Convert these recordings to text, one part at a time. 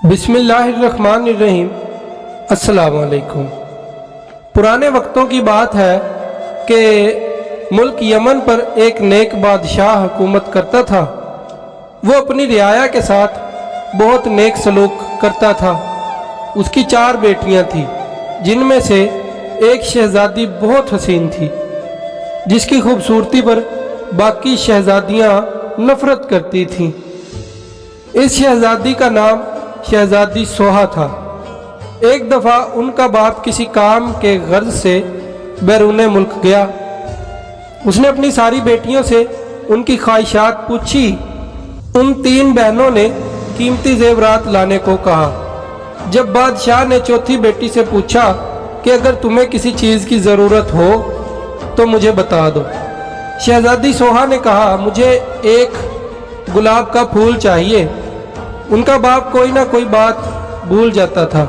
बिस्मिल्लाहिर्रहमानिर्रहीम। अस्सलाम वालेकुम। पुराने वक्तों की बात है कि मुल्क यमन पर एक नेक बादशाह हुकूमत करता था। वो अपनी रियाया के साथ बहुत नेक सलूक करता था। उसकी 4 बेटियां थीं, जिनमें से एक शहजादी बहुत हसीन थी, जिसकी खूबसूरती पर बाकी शहजादियां नफरत करती थीं। इस शहजादी का नाम शहजादी सोहा था। एक दफ़ा उनका बाप किसी काम के गर्ज से बैरून मुल्क गया। उसने अपनी सारी बेटियों से उनकी ख्वाहिशात पूछी। उन 3 बहनों ने कीमती जेवरात लाने को कहा। जब बादशाह ने चौथी बेटी से पूछा कि अगर तुम्हें किसी चीज़ की ज़रूरत हो तो मुझे बता दो, शहजादी सोहा ने कहा, मुझे एक गुलाब का फूल चाहिए। उनका बाप कोई ना कोई बात भूल जाता था,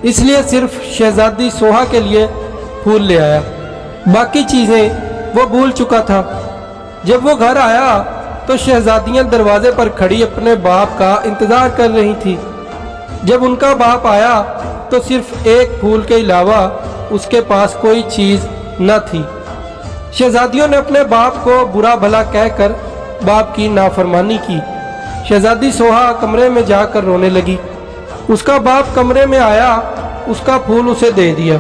इसलिए सिर्फ शहजादी सोहा के लिए फूल ले आया। बाकी चीज़ें वो भूल चुका था। जब वो घर आया तो शहजादियां दरवाजे पर खड़ी अपने बाप का इंतज़ार कर रही थी। जब उनका बाप आया तो सिर्फ एक फूल के अलावा उसके पास कोई चीज़ न थी। शहजादियों ने अपने बाप को बुरा भला कहकर बाप की नाफरमानी की। शहजादी सोहा कमरे में जाकर रोने लगी। उसका बाप कमरे में आया, उसका फूल उसे दे दिया।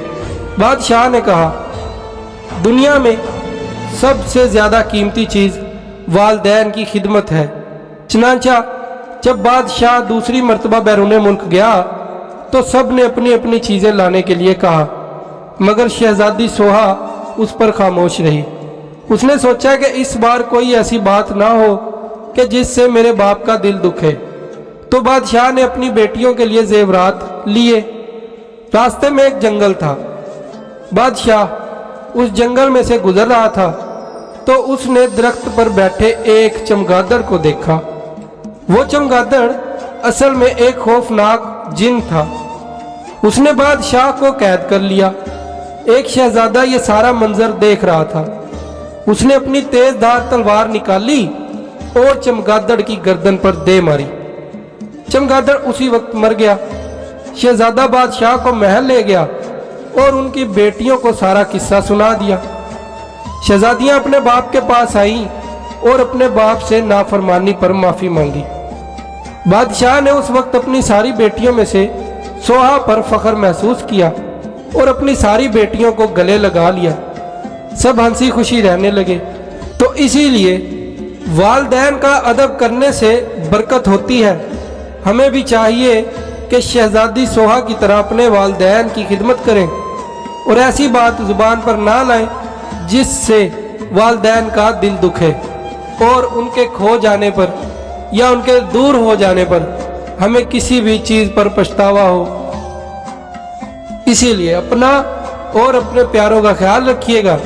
बादशाह ने कहा, दुनिया में सबसे ज़्यादा कीमती चीज़ वालिदैन की खिदमत है। चनांचा जब बादशाह दूसरी मर्तबा बैरून मुल्क गया तो सब ने अपनी अपनी चीज़ें लाने के लिए कहा, मगर शहजादी सोहा उस पर खामोश रही। उसने सोचा कि इस बार कोई ऐसी बात ना हो कि जिससे मेरे बाप का दिल दुखे। तो बादशाह ने अपनी बेटियों के लिए जेवरात लिए। रास्ते में एक जंगल था। बादशाह उस जंगल में से गुजर रहा था तो उसने दरख्त पर बैठे एक चमगादड़ को देखा। वो चमगादड़ असल में एक खौफनाक जिन था। उसने बादशाह को कैद कर लिया। एक शहजादा ये सारा मंजर देख रहा था। उसने अपनी तेजधार तलवार निकाली और चमगादड़ की गर्दन पर दे मारी। चमगादड़ उसी वक्त मर गया। शहजादा बादशाह को महल ले गया और उनकी बेटियों को सारा किस्सा सुना दिया। शहजादियां अपने बाप के पास आईं और अपने बाप से नाफरमानी पर माफ़ी मांगी। बादशाह ने उस वक्त अपनी सारी बेटियों में से सोहा पर फख्र महसूस किया और अपनी सारी बेटियों को गले लगा लिया। सब हंसी खुशी रहने लगे। तो इसीलिए वालिदैन का अदब करने से बरकत होती है। हमें भी चाहिए कि शहजादी सोहा की तरह अपने वालिदैन की खिदमत करें और ऐसी बात जुबान पर ना लाएं जिससे वालिदैन का दिल दुखे और उनके खो जाने पर या उनके दूर हो जाने पर हमें किसी भी चीज़ पर पछतावा हो। इसीलिए अपना और अपने प्यारों का ख्याल रखिएगा।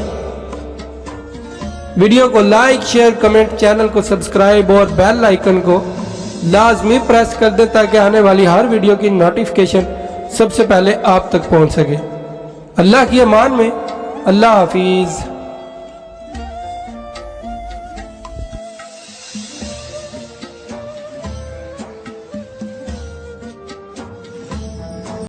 वीडियो को लाइक, शेयर, कमेंट, चैनल को सब्सक्राइब और बेल आइकन को लाजमी प्रेस कर दें ताकि आने वाली हर वीडियो की नोटिफिकेशन सबसे पहले आप तक पहुंच सके। अल्लाह की अमान में। अल्लाह हाफिज़।